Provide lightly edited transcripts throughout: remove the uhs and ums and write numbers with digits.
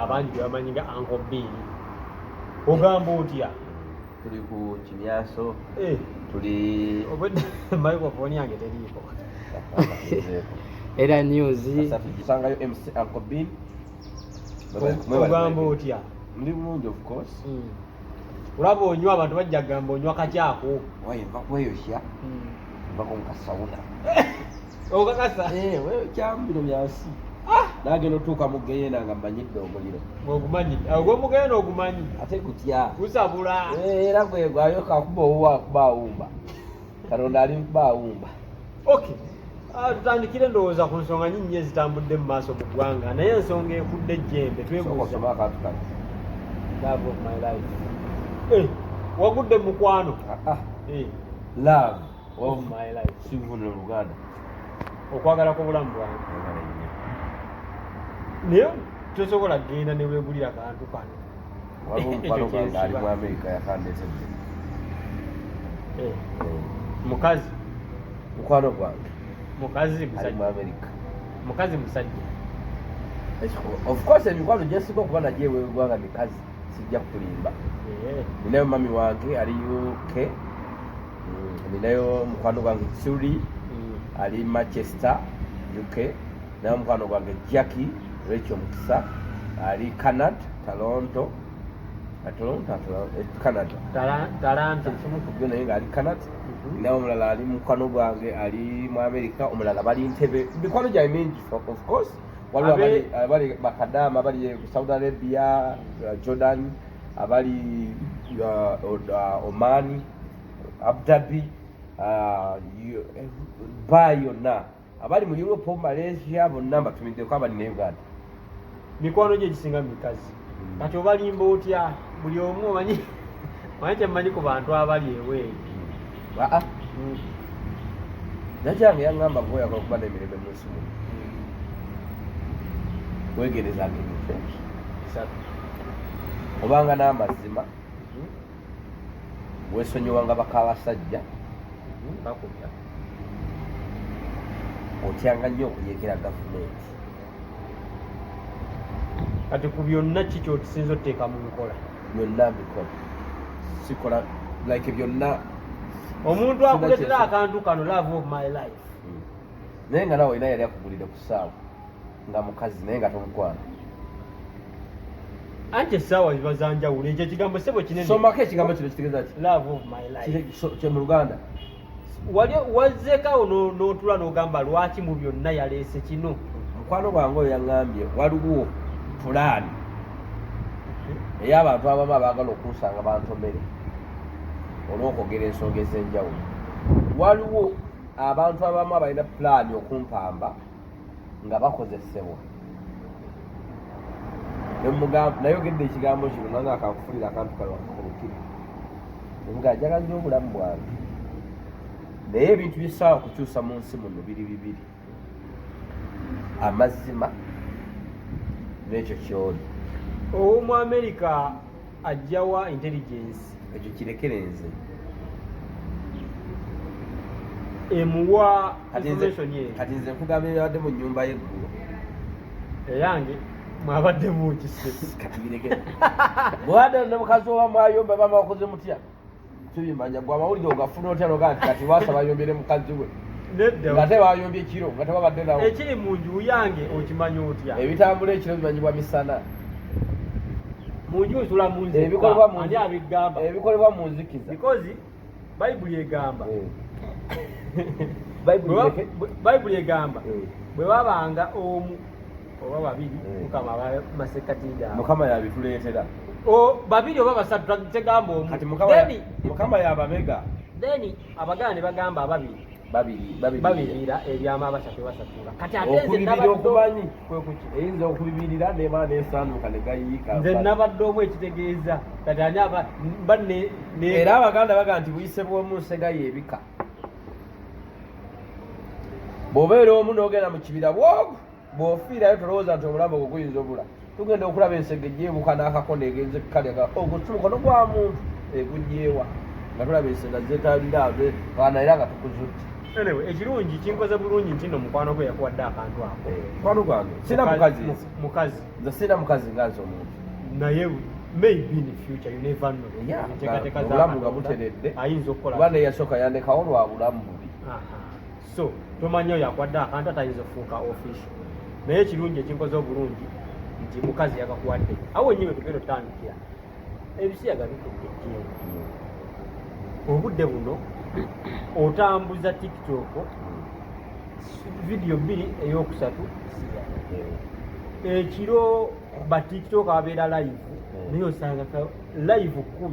abangi bamanyi nga Uncle Bill. Ogamba otya? Tuli ku Kinyaso. Tuli microphone yange teriiko. Era news. Sasa tujisangayo MC Uncle Bill. Ogamba otya? Ndi bulungi of course. Ulaba onywa abantu bajja gamba onywa kakyako. Waye mva kweyosya. Mva kumukasawuna. Okakasa? Wewe kyambiro byasi. Nagenda otuuka mugeyena nga mmanyidde omuliro. Ogumanyi. Ogwomugeyena ogumanyi. Ate kutya. Kusabula. Era gwe gwayo kakuba owa kuba awumba. Katonda ali kuba awumba. Okay. Tutandikire ndowooza ku nsonga nnyingi ezitambudde mu maaso mu ggwanga naye ensonga ekudde ejjembe twebuuza. Love of my life. Wagudde mu mukwano. Love of my life. Sivuna Luganda. Okwagala kw'obulamu bwange. Naye tosobola kgenda ne weegulira akantu kano. Waliwo omukwano gwange ali mu Amerika yakandetedde. Mukazi. Mukwano gwange. Mukazi musajja. Ali mu Amerika. Mukazi musajja. Of course emikwano gyesinga okuba nagyo eweggwanga mikazi sijja kulimba. Ninayo mami wange ali UK. Ninayo mukwano gwange Suri ali Manchester UK. Nayo mukwano gwange Jackie Rachel Mukisa ali Canada Toronto. Canada. Talanta. Kugenda nga ali Canada. Nayo omulala ali mukwano gwange ali mu Amerika, omulala bali Ntebe. Mikwano gya mingi of course. Waliwo abali bakadama abali Saudi Arabia, Jordan, abali Oman, Obutabi, Bayona, abali mu Europe, Malaysia, bonna batumiddeko abali ne Uganda. Mikwano gye gisinga mikazi. Kati obalimba otya buli omu omanyi kyemmanyi ku bantu abali eweeri. Najange yaŋŋamba bwoyagala okuba n'emirembe mu nsi muno. Wegerezanga ebintu obanga n'amazima weesonyiwanga bakabasajja otyanga nnyo okuyeekera gavumenti. Kati ku byonna ki ky'otusinza otuteeka mu nkola? Byonna mbikola sikola like byonna. Omuntu akuleetera akantu kano love of my life naye nga nawe olina yali akugulire ku ssaawa nga mukazi naye nga tomukwana. Anti essaawa ziba za njawulo. Ekyo ekigambo sebo kinene. Somako ekigambo kino kitegeeza ki? Love of my life. Kye mu Luganda. Wazzeekawo n'otula n'ogamba lwaki mu byonna yaleese kino. Mukwano gwange oyo yaŋŋambye waliwo pulaani ey'abantu abamu abaagala okunsanga bantomere olw'okwogera ensonga ez'enjawulo. Waliwo abantu abamu abalina pulaani okumpamba nga bakozesebwa. Nayogedde ekigambo kino nange akankufulira akantu kano akakulukira nga njagala nnyo obulamu bwange naye ebintu bisawa kukyusa mu nsi muno biri bibiri: amazima n'ekyo kyoli. Ow'omu Amerika ajjawa intelligence. Ekyo kirekere nze. Emuwa information ye. Kati nze nkugamba ebyabadde mu nnyumba y'eggulu. Eyange mwabadde mukise. Kati birekere. Bw'adde ne mukazi owa mwayomba bama wakoze mutya. Tubimanya gwa mawulire ogafuna otya nogaa kati wasaba ayombere mukazi we. Nedda. Nga tebayombye ekiro nga tebabadde nawo. Ekiri mu nju yange okimanya otya? Ebitambula ekiro bimanyibwa misana. Mu nju nsula mu nzikiza. Ebikolebwa mu ani abigamba? Ebikolebwa mu nzikiza. Because Bayibuli egamba. Bayibuli egamba bwe babanga omu oba babiri Mukama bamasekatinda. Mukama yabituleetera. Babiri oba basatu tegamba omu. Kati Mukama yabamega. Then abaganda ne bagamba ababiri. Babirira ebyama basatu basatura. Kati ate nze nabadde kwekuki eyinza okubibirira n'eba n'esaanuuka ne gayiika. Nze nabadde omu ekitegeeza kati ani banne era abaganda baga nti buyise bw'omu nsega y'ebika. Bw'obeera omu n'ogenda mu kibira bw'ofiirayo tolowooza nti omulamu ogwo guyinza obula. Tugenda okulaba ensega egyebuka n'akakono egenze kukalyaga ogutsi mukono gwa muntu egugyewa nga tulaba ensega zeetalira ate baana era nga tukuzudde. anyway ekirungi kinkoze bulungi nti no mukwano gwe yakuwadde akantu ako mukwano gwange sina mukazi nze sina mukazi nganze omuntu naye maybe in the future you never know obulamu nga buteredde ayinza okukola kuba neyasooka yandekawo lwa bulamu bubi so tomanya oyo akwadde akantu atayinza okufuuka official naye ekirungi ekinkoze obulungi nti mukazi yakakuwadde awo nyiwe tugenda otandikira ebisiyaga bikudde ejjeemu obudde buno otambuza tiktok vidiyo 2 eyokusatu ekiro ba tiktok abeera live naye osanga live 10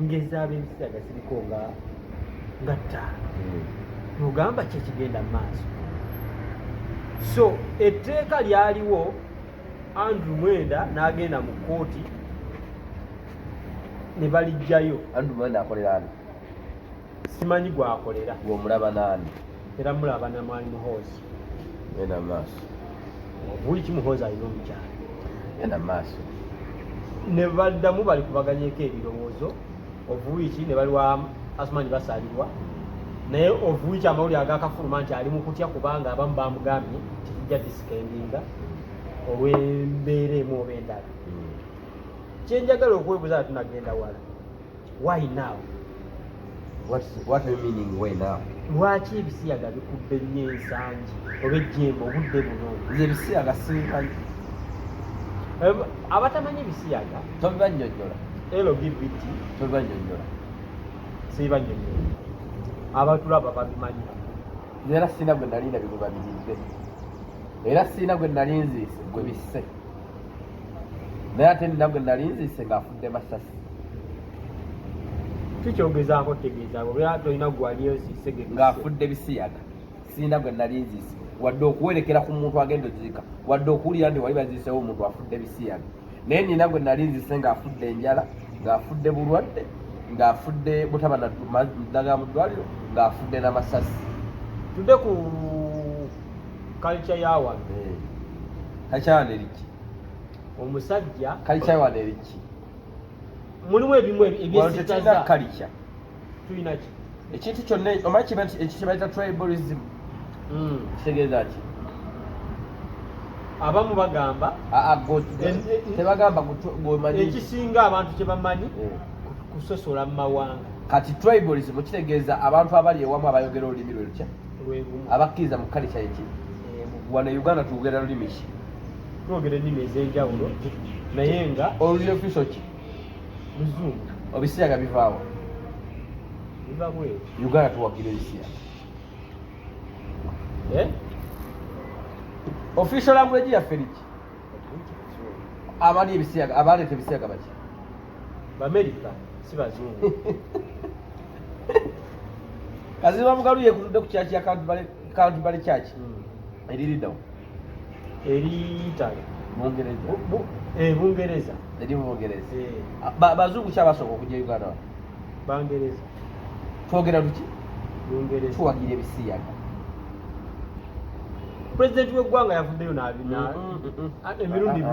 ngezaba ebisiyaga ziriko nga 5 ogamba kyekigenda mu maaso so etteeka lyaliwo Andrew Mwenda n'agenda mu kooti ne balijjayo. Andrew Mwenda akolera ani? Simanyi gwakolera. Gw'omulaba nani? Era mulaba na mwali Muhoozi. Ena maaso. Buli kimu Muhoozi alina omukyala. Ena maaso. Ne baddamu bali kubaganyeko ebirowoozo ovuwiiki ne baliwa Asmani basalirwa naye ovuwiiki amawulire agakafuluma nti ali mu kutya kubanga abamu bamugambye tikijja disikendinga olw'embeera emu oba endala. Kyenjagala okwebuuza tunagenda wala. Why now? What are you meaning why now? Lwaki ebisiyaga bikubbe nnyo ensangi oba ejjeembe obudde buno? Ebisiyaga simanyi. Abatamanyi ebisiyaga tobibannyonnyola. LGBT tobibannyonnyola. Sibannyonnyola. Abatulaba babimanyi. Era sina gwe nali ndabye gwe babiridde. Era sina gwe nali nziise gwe bisse. Naye ate nina gwe nali nziise ng'afudde masasi. Kikyogezaako tegeezaako era tolina gwaliyo siise ng'afudde bisiyaga. Sina gwe nali nziise wadde okuwerekera ku muntu agenda oziika wadde okuwulira nti wali baziisewo omuntu afudde bisiyaga. Naye nina gwe nali nziise ng'afudde enjala, ng'afudde bulwadde, ng'afudde butaba naddagala mu ddwaliro, ng'afudde n'amasasi. Tudde ku culture y'awano. Culture y'awano eriki? Omusajja culture y'awano eriki? Mulimu ebimu ebyesitaza. Culture tulina ki? Ekintu kyonna omanyi ekyo bayita tribalism. Kitegeeza ki? Abamu bagamba tebagamba gwomanyi ekisinga abantu kye bamanyi kusosola mu mawanga. Kati tribalism kitegeeza abantu abali ewamu abayogera olulimi lwelutya abakkiriza mu culture eki. Wano Uganda tuwogera lulimi ki? Twogera ennimi ez'enjawulo naye nga olulimi ofiso ki? Luzungu. Ebisiyaga bivaawo? Biva bweru. Uganda tuwagira ebisiyaga. Official language yaffe eriki? Abaali ebisiyaga abaleeta ebisiyaga baki? B'Amerika si bazungu. Kaziba Mugalu yekutudde ku kyaki ya Country Church. Eririddawo? Eri Italy. Bungereza. Bungereza. Eri mu Bungereza. Bazungu ki abasooka okujja Uganda? Bangereza. Twogera luki? Bungereza. Tuwagira ebisiyaga. President w'eggwanga yavuddeyo n'abina emirundi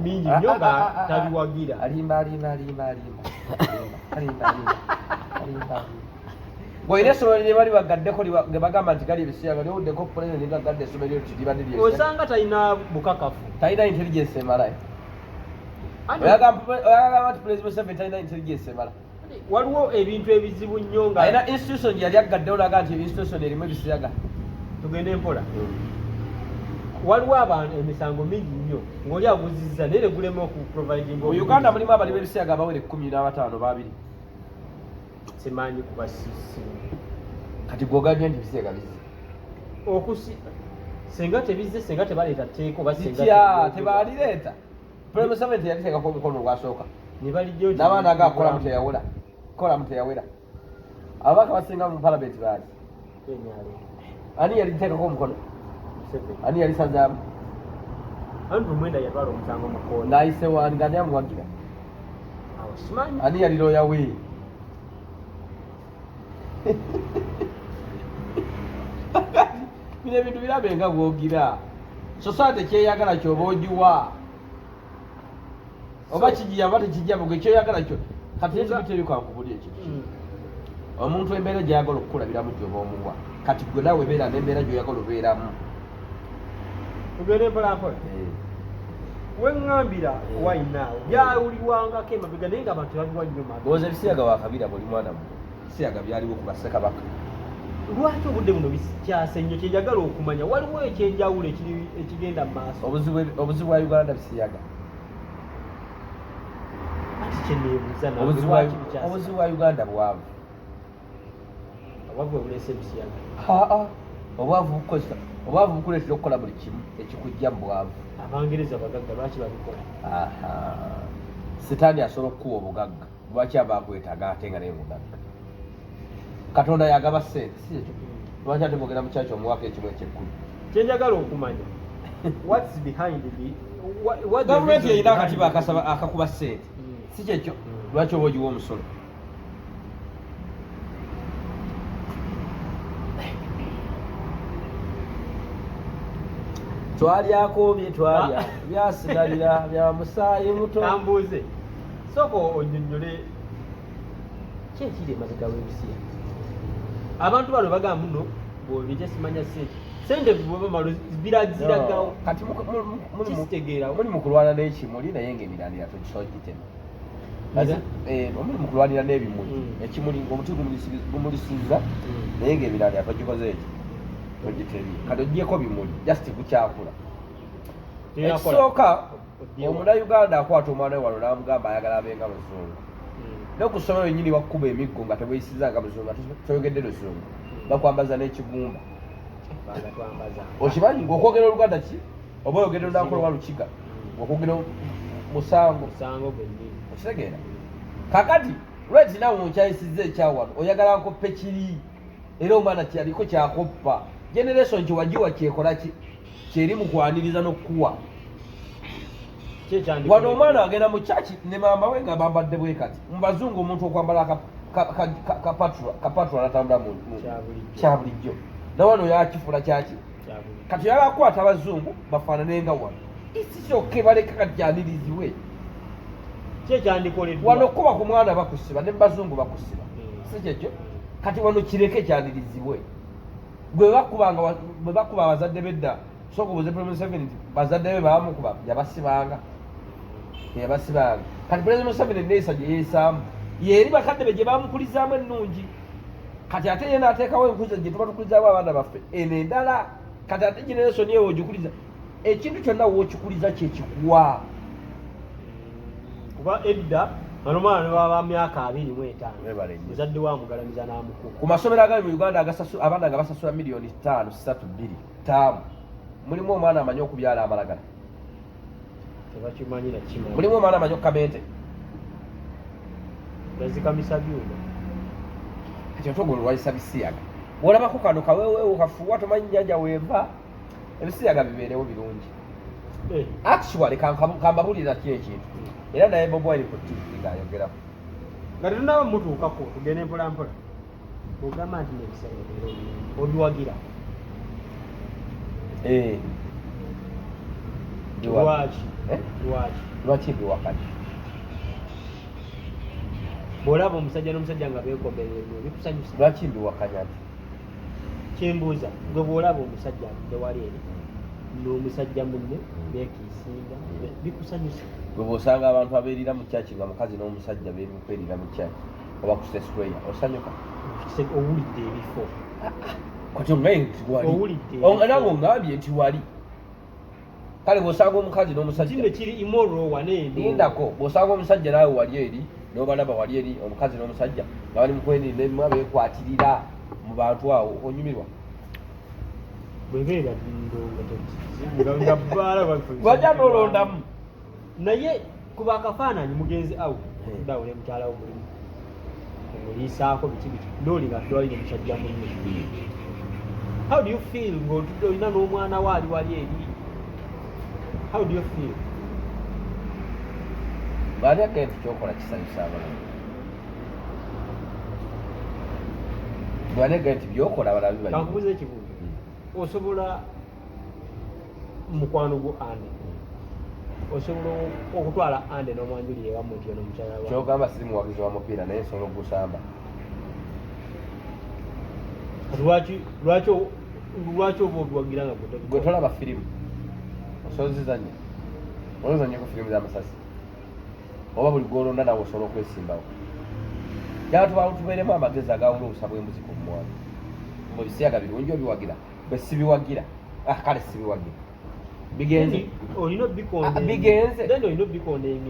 mingi nnyo nga tabiwagira. Alimba. Bw'oyina essomero lye bali bagaddeko ge bagamba nti gali ebisiyaga lyowuddeko President ng'agadde essomero lyo nti libadde ly'ebisiyaga. Osanga talina bukakafu. Talina intelligence emala. Oyagamba nti President Museveni talina intelligence emala. Waliwo ebintu ebizibu nnyo nga alina institution gye yali agaddewo n'aga nti institution erimu ebisiyaga. Tugende empola. Waliwo abantu emisango mingi nnyo ng'oli aguzizza naye negulema okuproviding. Mu Uganda mulimu abali b'ebisiyaga abawera 15 babiri. Simanyi kuba sisi. Kati gwogambye nti ebisiyaga bizze. Senga tebizze senga tebaleeta tteeka oba senga tebalireeta. President Museveni teyaliteekako omukono ogwasooka. N'abaana agakolamu teyawula. Kolamu teyawera. Ababaka basinga mu parliament baali. Ani yaliteekako omukono? Ani yalisazaamu? Andrew Mwenda yatwala omusango mu kkooti. N'ayise wani nga nyamuwagira. Simanyi. Ani yali looya we? Bino ebintu birabe nga bwogira. Society kyeyagala ky'oba ogiwa. Oba kijiyamba tekijjamba gwe kyoyagala kyo. Kati ekyo biteebikwa nkubuli ekintu. Omuntu embeera gy'ayagala okukulabiramu gy'oba omuwa. kati gwe nawe beera n'embeera gy'oyagala obeeramu tugende mpolampola weŋŋambira wainaawo byawulirwangako emabega naye nga abantu tebabiwa nnyo maga lowooza ebisiyaga wakabira buli mwana muto ebisiyaga byaliwo ku bassekabaka lwaki obudde buno bikyase nnyo kyenjagala okumanya waliwo ekyenjawulo ekigenda mu maaso obuzibu bwa uganda bisiyaga ati kyeneebuuza obuzibu bwa uganda bwavu obwavu bwebuleese ebisiyaga obwavu bukuleetera okukola buli kimu ekikujja mu bwavu abangereza bagagga lwaki babikola sitaani asobola okukuwa obugagga lwaki aba akwetaaga ate nga naye mugagga katonda yagaba ssente si ekyo lwaki ate mugenda mu kyaki omuwaka ekimu ekyekkulu kyenjagala okumanya whats behind gavumenti erina akatiba akakuba ssente si kyekyo lwaki oba ogiwa omusolo twalyakoobye twalya byasigalira bya musaayi muto ambuuze sooka onnyonnyole kyekiri emabega w'ebisiya abantu bano bagamba muno bwobijja simanya sente bwebamalo biraziragawo kati kisitegeerawo muli mu kulwana n'ekimuli naye ng'emirandira togisobola gitema omuli mu kulwanira n'ebimuli ekimuli omuti gumulisiza naye ng'emirandira togikoze ekyo togitemye kati ogyeko bimuli just gukyakula ekisooka omunauganda akwata omwana we wano n'amugamba ayagala abenga muzungu n'okusomero yennyini wakkuba emiggo nga tebweyisiza nga muzungu nga toyogedde luzungu bakwambaza n'ekigumba okimanyi ng'okwogera oluganda ki oba oyogedde olunaku lwa lukiga ng'okwogera musango okitegeera kakati lweti nawe onkyayisizza ekyawano oyagala nkoppe kiri era omwana kyaliko kyakoppa generation kyewagiwa kyekola ki kyeri mukwaniriza n'okukuwa wano omwana agenda mu kyaki ne maama we nga bambadde bwe kati mu bazungu omuntu okwambala kapatula natambula mu kya bulijjo nawano yakifula kyaki kati oyagala kukwata abazungu bafaananenga wano isi kyokka baleka kati kyaniriziwe wano kuba ku mwana bakusiba ne bazungu bakusiba si kyekyo kati wano kireke kyanirizibwe gwe bakuba abazadde bedda soka obuze President nti bazadde be bamukuba yabasibanga kati President Museveni neesa gye yeesaamu yeri bakadde be gye bamukulizaamu ennungi kati ate ye n'ateekawo enkuza gye tuba tukulizaamu abaana baffe eno endala kati ate generation yewe ogikuliza ekintu kyonna wookikuliza kyekikuwa kuba edda bano mwana baba myaka 25 muzadde wa mugalamiza n'amukuba ku masomero agali mu Uganda abaana nga basasula milioni 5 3 2 taamu mulimu omwana amanyi okubyala amalagala tebakimanyi nakimanyi mulimu omwana amanyi okukamente yazikamisa byuma kati otogolo lwayisa bisiyaga olabako kano kaweweewo kafuwa tomanyi nyanja weeva ebisiyaga bibeerewo birungi actually kambabulira ki ekintu era naye bobwali ku TV ng'ayogeraku nga tetunaba mutuukako tugende mpolampola ogamba nti nebisiyaga obiwagira lwaki mbiwakati bw'olaba omusajja n'omusajja nga beekomererwa bikusanyusa lwaki mbiwakanya nti kyembuuza gwe bw'olaba omusajja atudde wali eri n'omusajja munne beekiisinga bikusanyusa gwe bw'osanga abantu abeerira mu kyaki nga mukazi n'omusajja beerira mu kyaki oba ku sesweya osanyuka owulidde ebifo kati ongaye nti wali nange ongambye nti wali kale bw'osanga omukazi n'omusajja kiri imorro waneeno lindako bw'osanga omusajja naawe wali eri n'obalaba wali eri omukazi n'omusajja nga bali mukwenina emimu beekwatirira mu bantu awo onyumirwa bwebeera ndonga wajja n'olondamu naye kuba akafaananyi mugenzi awo dawule mukyalawo mulimu omuliisaako biki n'oli nga twalire musajja munne how do you feel ng'otudde olina n'omwana we ali wali eri how do you feel balyagaye nti kyokola kisanyusa abalabi balyagaye nti byokola abalabi kankubuza ekibuuzo osobola mukwano gwo ande osobola okutwala ande n'omwanjuli ewamu nti ono mukyala wa kyogamba siri muwagizi wa mupiira naye nsobola ogusamba lwaki oba obiwagira nga gwe tolaba firimu osozizanya olozanyeko firimu z'amasasi oba buli gwolonda nawe osobola okwesimbawo jala tubeeremu amagezi agawula obusa bw'embuzi ku mwana mu Ebisiyaga birungi obiwagira bwe sibiwagira kale sibiwagira bigenze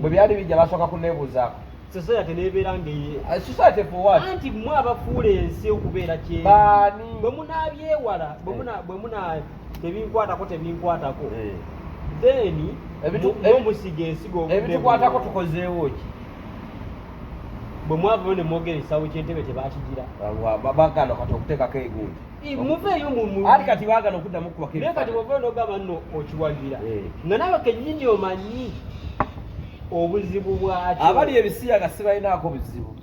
bwe byali bijja basooka kuneebuuzaako society nebeera society for what anti mmwe abafuula ensi okubeera kyeri baani bwe munaabyewala bwe muna tebinkwatako then musiga ensigo ebitukwatako tukozeewo ki bwe mwavayo ne mwogera ekisawo ky'entebe tebakigira bagana kati okuteekako egundi muveeyo ati kati bagana okuddamu okubaka naye kati bwavayo n'ogamba nno okiwagira nga nawe kennyini omanyi obuzibu bwakyo abali Ebisiyaga sibalinaako buzibu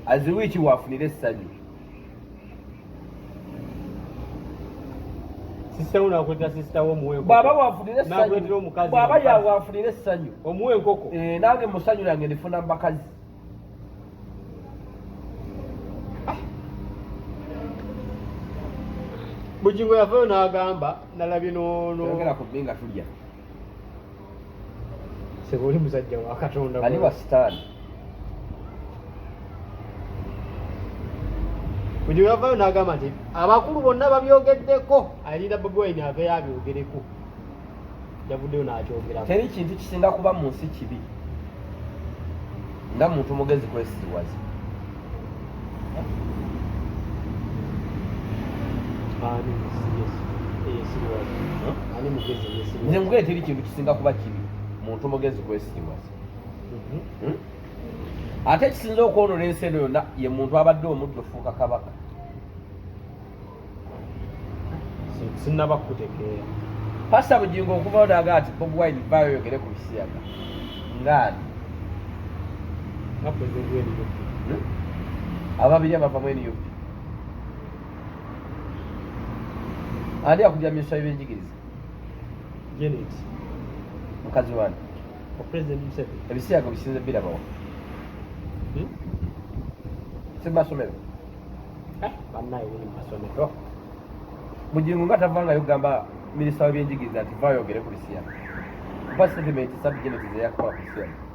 aziwiiki waafunire essanyu sisitawo nakuletera sisitawo omuwe bw'aba waafunire essanyu bw'aba yawaafunire essanyu omuwe enkoko nange mu ssanyu lyange ndifuna mu bakazi Bugingo yavayo n'agamba nalabye noogera ku bbi nga tulya sebe oli musajja wa Katonda ali wa sitaani Bugingo yavayo n'agamba nti abakulu bonna babyogeddeko alinda Bobi Wine aveyo abyogereko yavuddeyo n'akyogera teri kintu kisinga kuba mu nsi kibi nga muntu mugezi kwesiriwaza nze mugee teri kintu kisinga kuba kibi muntu mugezi kwesiriwaza ate ekisinza okwonola ensi eno yonna ye muntu abadde omuddo fuuka kabaka sinaba kutegeera Pastor Bugingo okuvayo naga ati Bobi Wine vaayo oyogere ku Ebisiyaga ngaani ababiri abava NUP ani akujja minisita w'ebyenjigiriza Janet mukazi wani Ebisiyaga bisinze birabawa si masomero bannaye buli masomero Bugingo nga tavangayo kugamba minisita w'ebyenjigiriza nti vaayo oyogere ku Ebisiyaga kuba statement sabu Janet zeyakola ku Ebisiyaga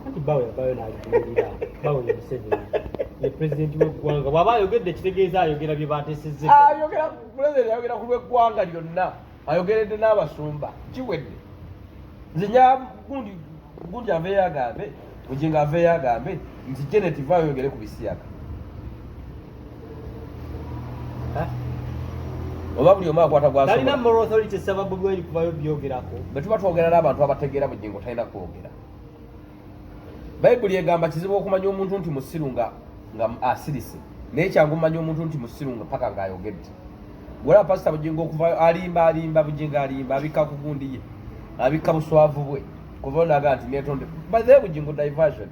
anti bawe yabayo n'alivumirira bawe ye Museveni ye pulezidenti w'eggwanga bw'aba ayogedde kitegeeza ayogera bye bateesezze pulezidenti ayogera ku lw'eggwanga lyonna ayogeredde n'abasumba kiwedde nzinya gundi aveeyo agambe Bugingo aveeyo agambe nti Janet vaayo oyogere ku Ebisiyaga oba buli omu akwata gwalina moral authority esaba Bobi Wine kuvayo byogerako bwe tuba twogera n'abantu abategeera Bugingo talina kwogera bayibuli egamba kizibu okumanya omuntu nti musiru nga asirise naye kyangu omanya omuntu nti musiru nga paka ng'ayogedde gwera Pastor Bugingo okuvayo alimba Bugingo alimba abikka ku gundi ye abikka buswavu bwe kuvayo naga nti netonde by the way Bugingo diversion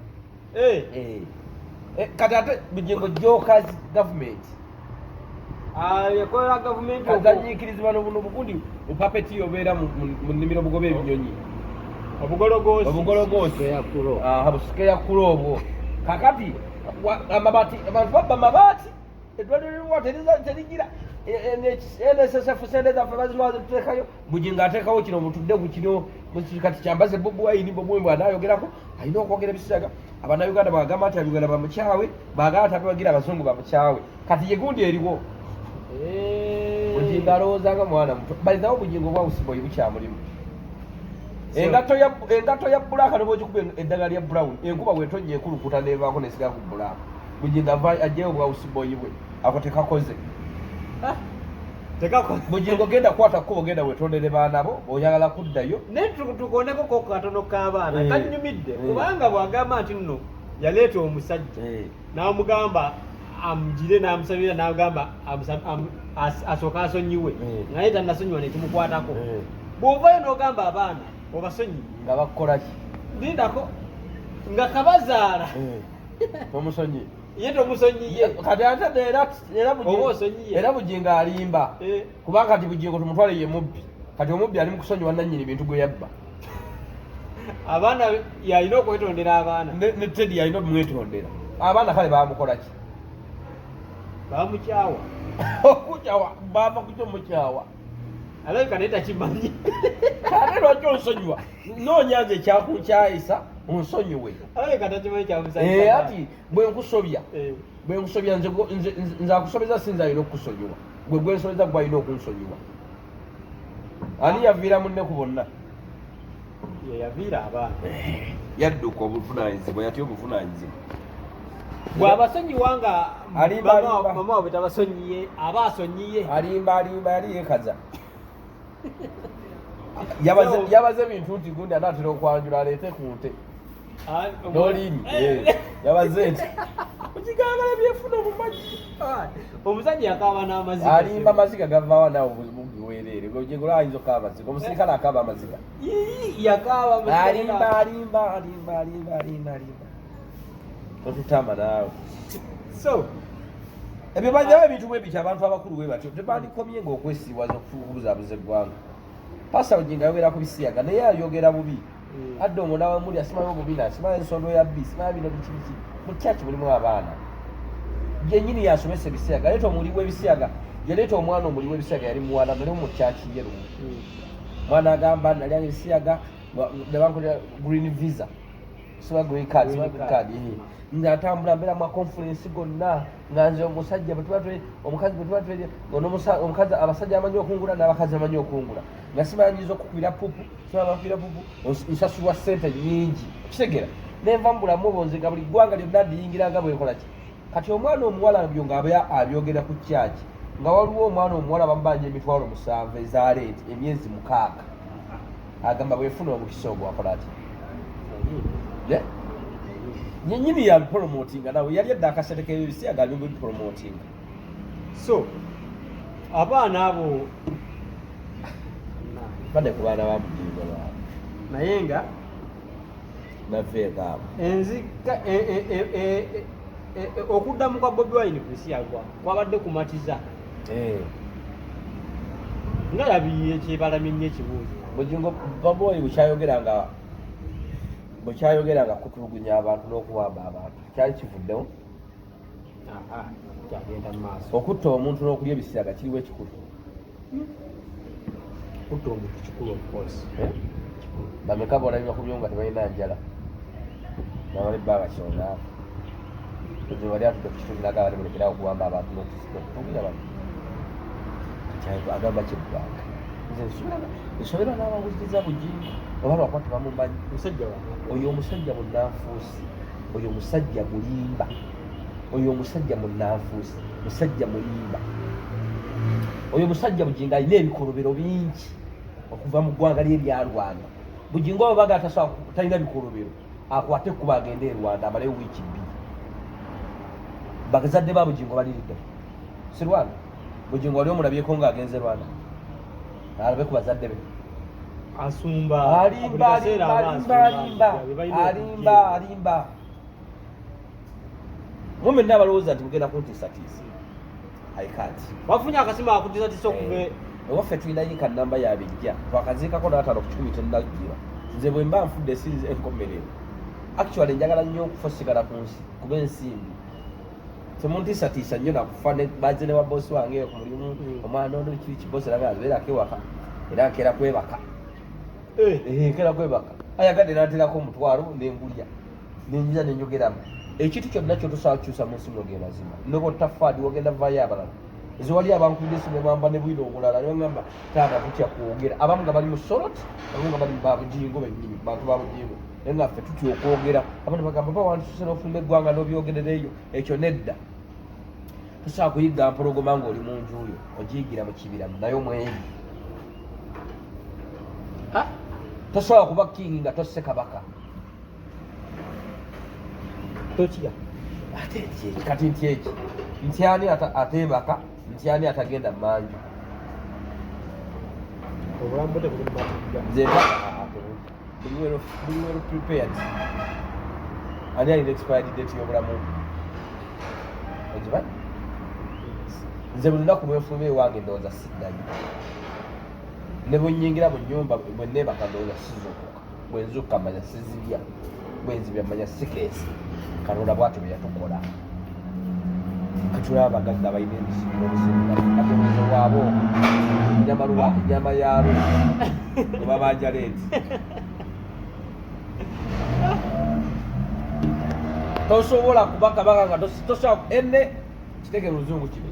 kati ate Bugingo jokers government yakolera gavumenti kazanyiikirizibwa n'obuno bugundi upapeti obeera mu nnimiro bugoba ebinyonyi obugologoosi busike yakulo obwo kakati amabati abantu babba mabaati eddwaliro liwa terigira NSSF sente zaffe bazirwaze tuteekayo Bugingo ateekawo kino butudde ku kino kati kyambaze Bobi Wine bw'anaayogerako alina okwogera Ebisiyaga abannayuganda bagamba nti abuganda bamukyawe bagamba tabagira abazungu bamukyawe kati ye gundi eriwo Bugingo alowoozanga mwana muto balizawo Bugingo obwawusiboyi bukyamulimu engato ya bbulaaka ne bwogikuba eddagala lya brown enkuba bwetonnya ekulukuta nevaako nesiga ku bbulaaka Bugingo ajjeyo obwawusiboyi bwe ako tekakoze Bugingo genda kukwata kkubo genda wetondere baana bo oyagala kuddayo naye tukondeko katono k'abaana kannyumidde kubanga bw'agamba nti nno yaleeta omusajja n'amugamba amugire n'amusabira n'agamba asooka asonyiwe naye tannasonyiwa nekimukwatako bw'ovayo n'ogamba abaana obasonyiye nga bakukolaki lindako nga kabazaala omusonyi ye tomusonyiye kati ate era Bugingo alimba kubanga kati Bugingo tumutwale ye mubbi kati omubbi ali mu kusonyiwa nannyini bintu gwe yabba abaana yalina okwetondera abaana ne Teddy yalina okumwetondera abaana kale bamukolaki bamukyawa okukyawa bava kukyo mukyawa alabika naye takimanyi ate lwaki onsonyiwa noonyanza ekyakukyayisa onsonyiwe alabika takimanyi kyamusanyusa ati bwe nkusobya nze akusobeza sinza alina okukusonyiwa gwe gwensobeza gwalina okunsonyiwa ani yaviira munne ku bonna yaviira abaana yadduka obuvunanyizibwa yatya obuvunanyizibwa bw'abasonyiwa nga mama waabwe tabasonyiye aba asonyiye alimba yali yeekaza yabaze ebintu nti gundi anaatera okwanjula aleete ku nte nolimi yabaze nti okigangala byefuna omumagi omusajja yakaaba n'amaziga alimba amaziga gavaawa nawe bugiwereere gogula ayinza okukaaba amaziga omusirikale akaaba amaziga yakaaba alimba totutama naawe so ebyo banjawo ebintu bwe bityo abantu abakulu bwe batyo tebandikomye ng'okwesiiwaza okubuzaabuza eggwanga pasa Bugingo ayogera ku Ebisiyaga naye ayogera bubi adde omwana wamuli asimayo obubi nasimayo ensondo ya bbi simayo bino bikibiki mu kyaki mulimu abaana yennyini yasomesa Ebisiyaga yaleeta omuli w'Ebisiyaga yaleeta omwana omuli w'Ebisiyaga yali muwala nali mu kyaki ye lumu mwana agamba nalyanga Ebisiyaga nebankolera green visa siba green card ngatambula mbeera mu conference gonna nga nze omusajja omukazi bwetubatwere omukazi abasajja amanyi okungula n'abakazi amanyi okungula nga simanyiza okukubira pupu sibabakwira pupu nsasulwa ssente nnyingi okitegera nenva mu bulamu obwo nze nga buli ggwanga lyonna ndiyingiranga bwenkola ki kati omwana omuwala byo nga abyogera ku kyaki nga waliwo omwana omuwala bamubanja emitwalo 7 eza leeti emyezi 6 agamba bwefuna omukisa ogwo akola ati nyenyini ya promoting nawe yali edda akasete k'Ebisiyaga ali mu promoting so abaana abo bade ku baana ba Bugingo naye nga nafeega enzika okuddamu kwa Bobi Wine ku Ebisiyaga kwabadde kumatiza nga yabiye kyebalamye nnyo ekibuuzo Bugingo Bobi Wine bwekyayogeranga kutulugunya abantu n'okuwamba abantu kyali kivuddewo kyagenda mu maaso okutta omuntu n'okulya Ebisiyaga kiriwo ekikulu kutta omuntu kikulu of course bameka boolabye bakubyo nga tebalina njala nabali ebbanga kyonaafu ezo bali atudde ku kitugiraga bali mulekerawo okuwamba abantu n'okutugira bano agamba kyeggwanga nsobera n'abawuliriza Bugingo oba lwakwati bamumanyi oyo omusajja munnanfuusi oyo omusajja mulimba oyo omusajja munnanfuusi musajja mulimba oyo omusajja Bugingo alina ebikolobero bingi okuva mu ggwanga lye eryalwana Bugingo oba baga talina bikolobero akwate ekkuba agende e Rwanda amaleyo wiiki 2 bagazadde ba Bugingo baliridde si Rwanda Bugingo wali omulabyeko ng'agenze Rwanda alabe ku bazadde be asumba alimba mumwe nabalowooza nti mugenda kuntiisatiisa aikati bafunye akasima akutiisatiisa okuve ewaffe tulinayo namba yabijja twakaziikako n'ataano ku 10 tennagira nze bwe mba nfudde sinze enkomerero actually njagala nnyo okufa sigala ku nsi kuba ensimbi temuntiisatiisa nnyo nakufa bazze ne wa boosi wange ku mulimu omwana ono kiri kibosi laga abeerako ewaka era nkeera kwebaka nkera kwebaka ayagadde n'anterako omutwalo nengulya nenyiza nenyogeramu ekintu kyonna kyotosobola kukyusa mu nsi muno ge mazima noba otafaadi wagenda vaayo abalala ezo wali abankubidde esimu nebamba ne bwire omulala nebagamba taata tutya kwogera abamu nga bali mu Soroti abamu nga bali mu Bugingo bennyini bantu ba Bugingo naye nga ffe tutya okwogera abamu ne bagamba bawandisuse n'ofuluma eggwanga n'obyogerereeyo ekyo nedda tosobola kuyiga mpologoma ng'oli mu njuuyo ogiyigira mu kibira naye omweri tosobola kuba kingi nga tosse kabaka totya ate kati nti eki ntyani ateebaka ntyani atagenda mu manju obulamu bwe tebulimumatijja buliwero prepared ani alina expired date y'obulamu ogimanyi nze buli lunaku lwenfuluma ewange ndowooza siddayo ne bwenyingira mu nnyumba bwe neebaka ndowooza sizuukuka bwenzuuka manya sizibya bwenzibya manya sikeesi Katonda bwatyo bwe yatukola katulaba bagagga balina ebisinga obusinga katonzo waabo nyama yaalo oba bajaleeti tosobola kuba kabaka nga tosobola enne kitege luzungu kibi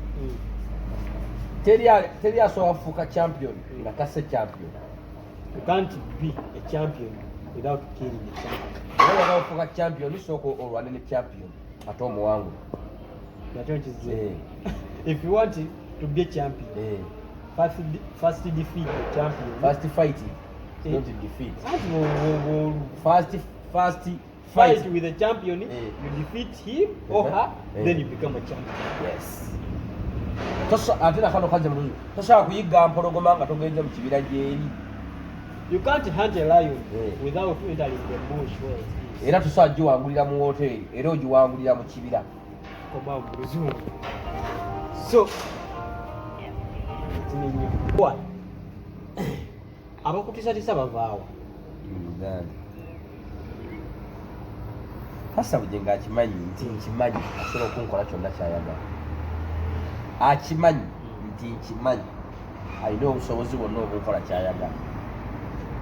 teri asobola kufuuka champion nga tase champion. You can't be a champion without killing a champion. Oba okufuuka champion sooka olwane ne champion ate omuwangu. If you want to be a champion, first defeat the champion. First fight, not defeat. First fight with the champion, you defeat him or her, then you become a champion. Yes. Ate nakano kaze mulungi. Tosobola kuyiga mpologoma nga togenze mu kibira gyeri. You can't hunt a lion without entering the bush where it is. Era tosobola giwangulira mu hoteri, era ogiwangulira mu kibira. So, what? Abakutiisa bavaawa. Pasa Bugenga akimanyi nti nkimanyi asobola okunkola kyonna ky'ayagala. Akimanyi nti nkimanyi alina obusobozi bwonna obunkola ky'ayagala.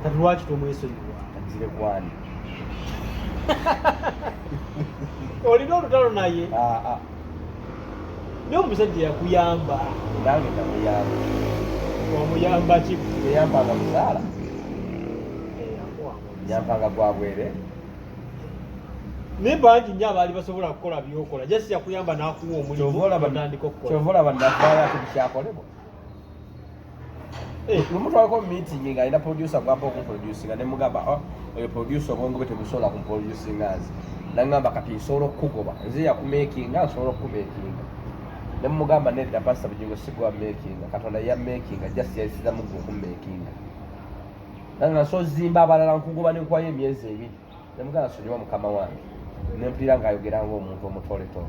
Kati lwaki tomwesonyiwa? Kazire kwani? Olina olutalo naye? Naye omusajja yakuyamba. Nange namuyamba. Wamuyamba ki? Yampanga musaala. Yampanga gwa bwere. Naye bangi nnyo abaali basobola kukola byokola. Just yakuyamba n'akuwa omulimu otandika okukola. Kyova olaba nafaayo ate bikyakolebwa. Lumutwalako meeting nga alina producer gwapa okumproducinga ne mugamba oyo producer obwongo bwe tebusobola kumproducinga nze. Nangamba kati nsobola okukugoba. Nze yakumakinga nsobola okukumakinga. Ne mugamba nedda Pastor Bugigo sigwa makinga. Katonda ya makinga just yasiza mu okumakinga. Nanga so zimba abalala nkugoba ne kwayo emyezi ebiri. Ne mugamba sonyiwa mukama wange. Ne mpira ng'ayogera ng'omuntu omutoletole.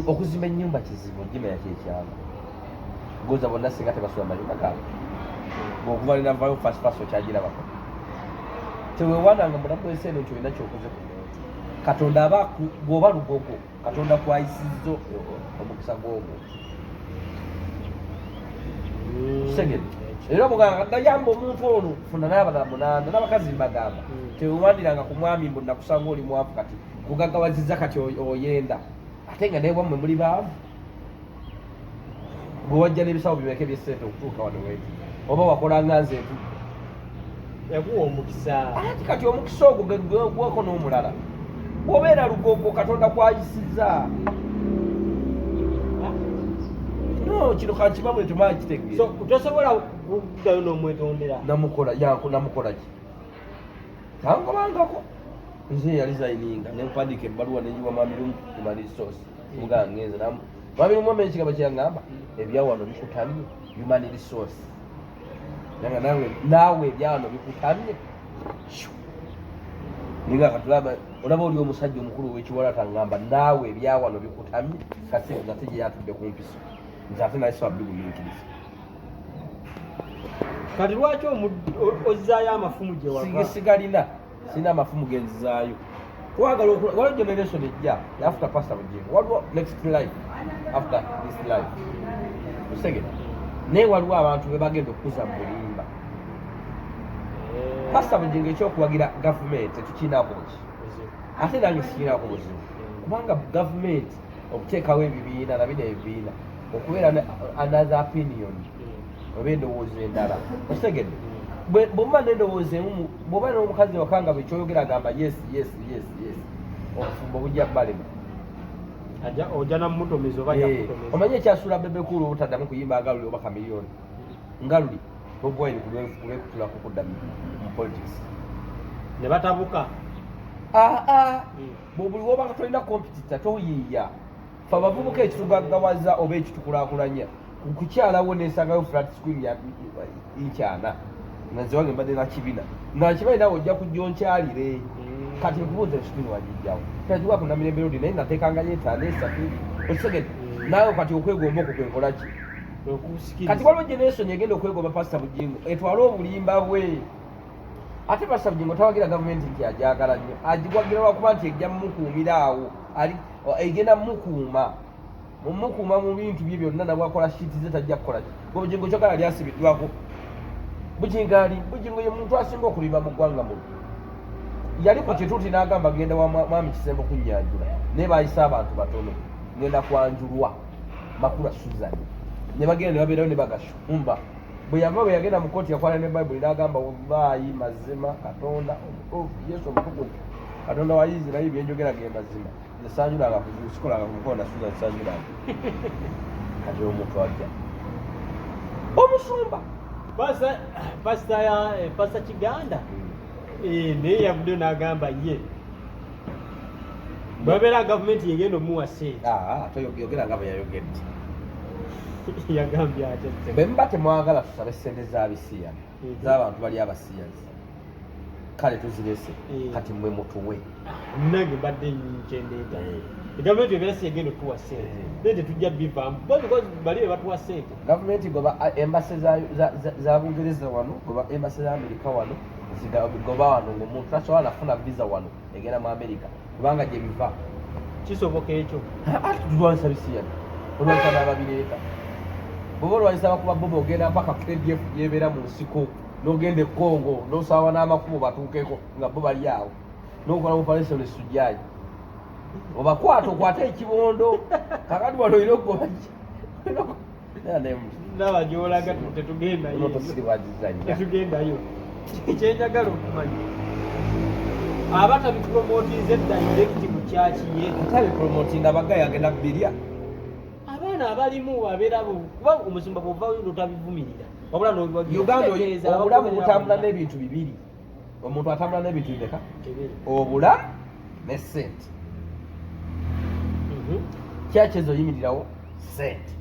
Okuzimba ennyumba kizibu nnyo yakyekyama. Goza bonna singa tebasula mayumba gaabwe. Bw'okubalira nvayo fast okyagirabako. Teweewaananga mulamu w'ensi eno nti olina ky'okoze ku muntu. Katonda aba bw'oba lugogo, Katonda kwayisizza omukisa gw'omuntu. Segedde. Era muganga nayamba omuntu ono funa n'abalala munanda n'abakazi mbagamba. Teweewaaniranga ku mwami mbu nakusanga oli mwavu kati kugagawazizza kati oyenda. Ate nga naye wammwe muli baavu. Gwe wajja n'ebisawo bimeke by'essente okutuuka wano weeti. Oba wakola nga nze etu. Yakuwa omukisa. Ati kati omukisa ogwo gweko n'omulala. Bw'obeera lugogo Katonda kwayisizza. No, kino kankibamu etumala kitegeera. So, tosobola kuddayo n'omwetondera. Namukola ki? Tangobangako. Nze yalizayininga ne mpandiika ebbaluwa ne nyiwa Mwami Lumu Human Resource. Muganga ngenze Mwami Lumu ekigamba kyangamba ebyawano bikutamye Human Resource. Nanga nawe ebyawano bikutamye. Ninga katulaba olaba oli omusajja omukulu w'ekiwalaata ngamba naawe ebyawano bikutamye kasi nate gye yatudde ku mpiso. Nze ate naye soba bigumiikiriza. Kati lwaki ozzaayo amafumu gye wava? Sigalina. Sina amafumu genzizaayo. Twagala waliwo generation ejja after Pastor Bugigo. Waliwo next life after this life. Usege. Naye waliwo abantu be bagenda okukuza mu bulimba. Pastor Bugigo ekyokuwagira gavumenti tetukiinaako ki. Ate nange sikiinaako buzibu. Kubanga gavumenti okuteekawo ebibiina na bino ebibiina okubeera another opinion oba endowooza endala. Osegedde. Bw'oba n'endowooza emu bw'oba n'omukazi wakanga bwe kyoyogera agamba yes. Obufumbo bujja balema. Ojja namutomeza oba yakutomeza. Omanyi ekyasuula Bebekulu obutaddamu kuyimba ngaluli oba kamiliyoni. Ngaluli bobwaire kulwekutulako kudda mu politics. Ne batabuka. Buli woba nga tolina kompetita toyiiya. Fe abavubuka ekitugaggawaza oba ekitukulaakulanya. Kukyalawo n'ensangayo flat screen ya inkyana. Nze wange mbadde nakibina. Nakimanyi nawe ojja kujja onkyalire. Kati nkubuuza ekituni wagijjawo. Tagiwa kunamira emerodi naye nateekanga yeetaano esatu. Osegedde. Naawe kati okwegomba okwo kwenkola ki? Kati waliwo generation egenda okwegomba Pastor Bugigo etwale obulimba bwe. Ate Pastor Bugigo tawagira gavumenti nti agyagala nnyo. Agigwagira lwakuba nti ejja mumukuumira awo. ali egenda mukuma mu bintu bye byonna nabwakola shiti ze tajja kukola Bugingo kyokala ali asibiddwako Bugingo ye muntu asinga okulimba mu ggwanga muno yali ku kituuti n'agamba genda wa mwami Kisembo kunyanjula naye bayise abantu batono ngenda kwanjulwa Makula Susan ne bagenda ne babeerayo ne bagashumba bwe yagenda mu kooti yakwala ne Bayibuli n'agamba wallahi mazima Katonda Yesu omutukuvu Katonda wa Isirayiri byenjogera ge mazima nze sanjulanga kusikolanga ku mukono na Susan sanjulanga kati omuntu ajja omusumba Pastor Kiganda naye yavuddeyo n'agamba ye bwabeera gavumenti yegenda omuwa sente toyogera nga bwe yayogedde yagambye ate bwe muba temwagala tusabe sente z'abisiya z'abantu bali abasiyazi kale tuzirese kati mwe mutuwe nange mbadde nkyendeeta gavumenti ebeera si yegenda otuwa sente naye tetujja bivaamu because bali be batuwa sente gavumenti goba embase za Bungereza wano goba embase za Amerika wano zigoba wano ng'omuntu tasobola nafuna visa wano egenda mu Amerika kubanga gye biva kisoboka ekyo tulwanyisa bisiyani olwanyisa n'ababireeta bw'oba olwanyisa bakuba boba ogenda mpaka KDF yebeera mu nsiko n'ogenda e Congo n'osaawa n'amakubo batuukeko nga bo bali awo n'okola operation esujjayi obakwata okwate ekibondo kakati wano olina okugoba ndaba gy'olaga tetugendayo kyenjagala okumanya abatabipromotinze direct mu kyaki ye atabipromotinga abagayi agenda kubirya abaana abalimu babeera kuba omusumba bw'ovaayo otabivumirira wabula Uganda obulamu butambula n'ebintu bibiri omuntu atambula n'ebintu bireka obulamu ne sente kyaki ezo yimirirawo sente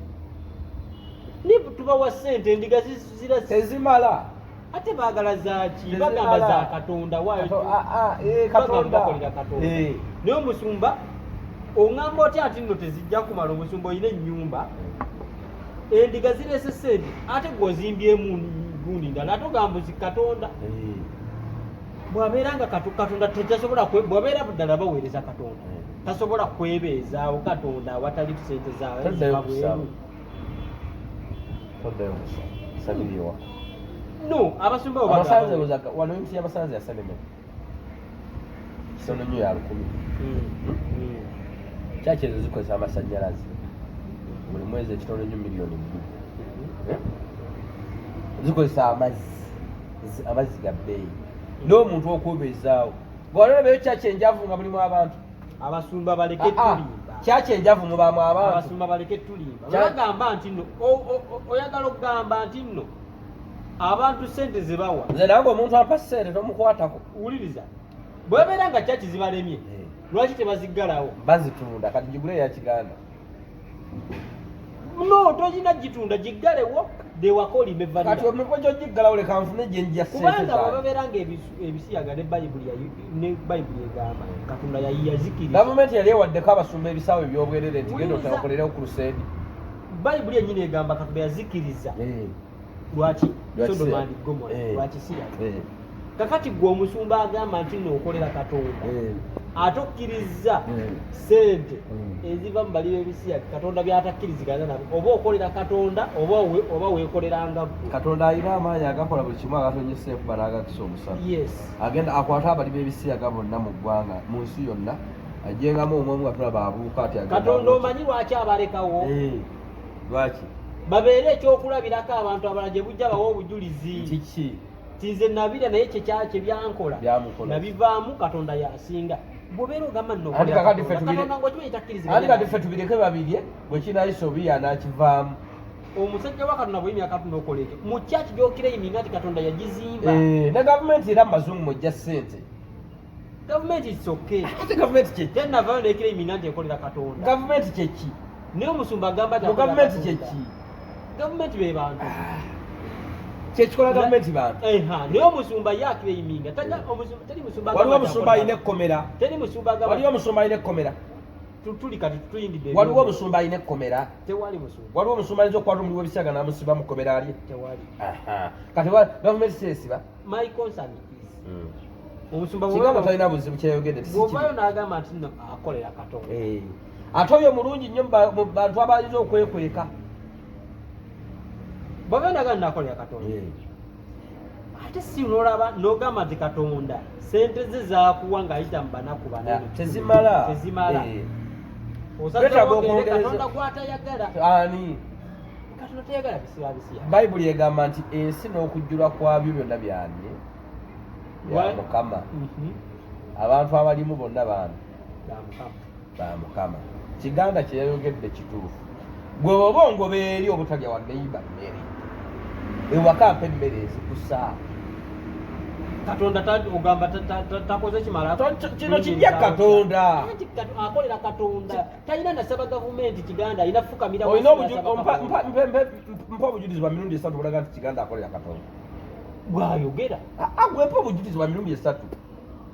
tubawa sente endiga tezimala ate baagala zaaki bagamba za Katonda Katonda naye omusumba oŋŋamba otya ati nno tezijja kumala omusumba olina ennyumba endiga zirese sente ate gw'ozimbyemu gundi ndala ate ogamba ozi Katonda bw'abeera nga Katonda tetasobola bw'abeera ddala baweereza Katonda tasobola kwebeezaawo Katonda awatali sente zaabweru no abasumba wano emiti y'amasanze yasaleme kisono nnyo ya 10 kyaki ezo zikozesa amasannyalaze buli mwezi ekitono nnyo miliyoni 2 zikozesa amazzi ga bbeeyi n'omuntu okwebeezaawo gwalolabeyo kyaki enjavu nga mulimu abantu abasumba baleke tulimba kyaki enjavu mubaamu abantu abasumba baleke tulimba bagamba nti nno oyagala okugamba nti nno abantu sente zebawa nze nange omuntu ampa sente tomukwatako wuliriza bwebeera nga kyaki zibalemye lwaki tebaziggalawo bazitunda kati gigule ya Kiganda no tolina gitunda giggalewo dewakolime vanira kati omiko gyo giggalawo leka nfune gye njja sente kubanga babeera nga Ebisiyaga ne Bayibuli egamba Katonda yazikiriza gavumenti yali ewaddeko abasumba ebisaawe ebyobwerere nti genda otakolerewo ku lusedi Bayibuli ennyini egamba Katonda yazikiriza lwaki Sodoma ne Gomora lwaki siraga kakati gwe omusumba agamba nti nno okolera Katonda ate okkiriza sente eziva mu bali b'Ebisiyaga Katonda by'atakkiriziganya nabyo oba okolera Katonda oba weekoleranga Katonda alina amaanyi agakola buli kimu agatonyeseeku banaagakisa omusana agenda akwata abali b'Ebisiyaga bonna mu ggwanga mu nsi yonna ajjengamu omwemu nga tulaba abuuka ati Katonda omanyi lwaki abalekawo lwaki babeere ekyokulabirako abantu abalala gye bujja bawa obujulizi kiki tinze nabira naye kye byankola nabivaamu Katonda yasinga bw'obeera ogamba nokati ffe tubireke babirye bwe kinayisa obi yanakivaamu omusajja wa Katonda bweyimya Katonda okola ekyo mu kyaki gy'okireyiminga nti Katonda yagizimba ne gavumenti era mubazungu mwojja ssente gavumenti kisoke ate gavumenti kyeki tenavaayo nekireyiminga nti ekolera Katonda gavumenti kyeki naye omusumba agamba gavumenti kyeki gavumenti be bantu kyekikola gavumenti bantu naye omusumba yakireyiminga teri musumba waliwo omusumba alina ekkomera teri musumba waliwo omusumba alina ekkomera tuli kati tuyindidde waliwo omusumba alina ekkomera tewali musumba waliwo omusumba ayinza okukwata omulimu w'Ebisiyaga n'amusiba mu kkomera lye tewali kati gavumenti sesiba my concern is omusumba kigamba talina buzibu kyeyogedde bw'ovaayo n'agamba nti nno akolera Katonda. Ate oyo mulungi nnyo mu bantu abayiza okwekweka. Bw'ovaayo n'agamba n'akolera Katonda. Ate si n'olaba n'ogamba nti Katonda sente ze zaakuwa ng'ayita mu banaku banene tezimala. Osazza ogende Katonda gw'atayagala. Ani? Katonda tayagala bisiba bisiya. Bayibuli egamba nti ensi n'okujjula kwabyo byonna byani bya Mukama. Abantu abalimu bonna baani ba Mukama. Kiganda kye yayogedde kituufu. Gwe oba ongoba eri obutalya wa neiba mmere ewaka mpa emmere ezikusa. Katonda ogamba takoze kimala. Kino kijja Katonda. Akolera Katonda. Talina nasaba gavumenti Kiganda alina fukamira. Olina mpa obujulizi bwa mirundi 3 bulaga nti Kiganda akolera Katonda. Bw'ayogera. Gwe mpa obujulizi bwa mirundi 3.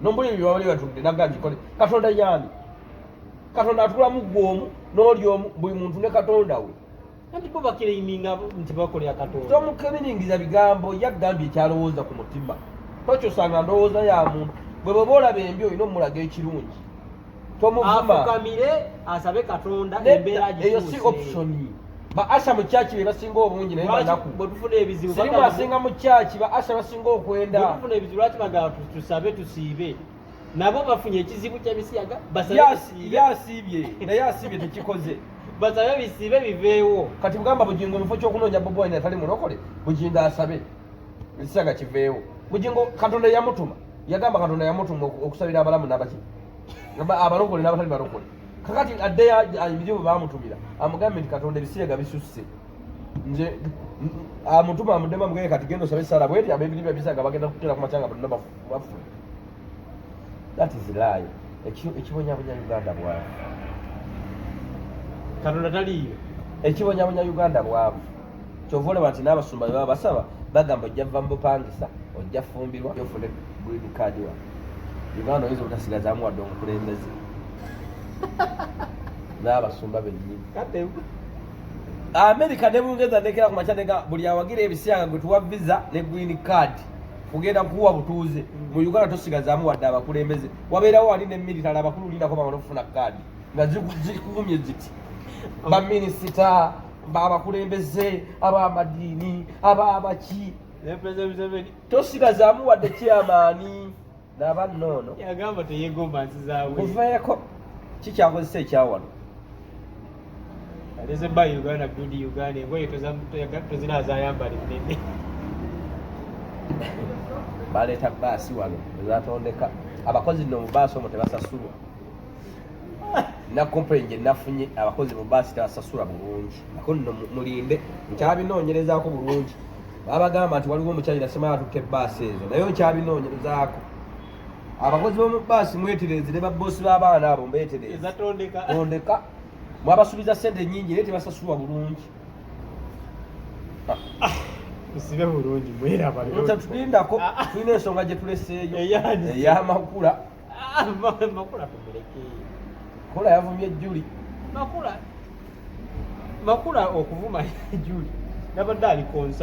Nombuli ebyo bawali batudde nagamba kikole. Katonda yani. Katonda atulamu gwomu n'oli omu buli muntu ne Katonda we. Anti bo bakiriminga nti bakolera Katonda. Tomukebiningiriza bigambo yaggambye ekyalowooza ku mutima. Tokyosanga ndowooza ya muntu. Bwe bwe olaba embi olina omulaga ekirungi. Tomuvuma. Afukamire asabe Katonda embeera gituuse. Eyo si option. Ba Asha mu kyaki be basinga obungi naye banaku. Bwe tufuna ebizibu bakazi. Sima asinga mu kyaki ba Asha basinga okwenda. Bwe tufuna ebizibu lwaki bagamba tusabe tusiibe. Nabo bafunye ekizibu ky'Ebisiyaga basabe yasiibye naye asiibye tekikoze. Basabe bisiibe biveewo. Kati bugamba Bugingo mu kifo ky'okunoonya Bobi Wine atali mulokole Bugingo asabe Ebisiyaga kiveewo. Bugingo Katonda yamutuma yagamba Katonda yamutuma okusabira abalamu n'abaki abalokole n'abatali balokole. Kakati addeyo ebizibu baamutumira amugambe nti Katonda Ebisiyaga bisusse nze amutuma amuddemu amugende kati genda osabe Sara bweti ab'ebiriba Ebisiyaga bagenda kuteera ku makyanga bonna bafu. That is lie. Ekibonyabonya Uganda bwavu. Katonda taliyo. Ekibonyabonya Uganda bwavu. Kyova olaba nti n'abasumba baba basaba bagamba ojja va mu bupangisa ojja fumbirwa yofune green card wa. Uganda oyinza obutasigazaamu wadde omukulembeze. N'abasumba bennyini. America ne Bungereza nekera ku makyanga buli awagira Ebisiyaga gwe tuwa visa ne green card. Kugenda kuwa butuuze mu Uganda tosigazaamu wadde abakulembeze. Wabeerawo wali ne military abakulu linako bamala okufuna kaadi nga zikugumye ziti baminisita abakulembeze ab'amadiini ab'abaki tosigazaamu wadde kyamaani n'abannoono yagamba teyegomba nsi zaabwe kuveeko kikyakozesa ekyawano aleze ba Uganda budi Uganda engoye tozinazayambali munene baleeta baasi wano ezatondeka abakozi nno mu baasi omwo tebasasulwa na complain gye nafunye abakozi mu baasi tebasasula bulungi ako nno mulinde nkyabinoonyerezaako bulungi babagamba nti waliwo omukyali nasema yatutte baasi ezo naye nkyabinoonyerezaako abakozi b'omu baasi mwetereze ne baboosi b'abaana abo mbeetereze tondeka mwabasuubiza ssente nnyingi naye tebasasulwa bulungi Usibe bulungi mwera bali. Tulindako tulina ensonga gye tuleseeyo ey'amakula. Makula tumuleke. Makula yavumye Juli. Makula okuvuma Juli. Nabadde alikonsa.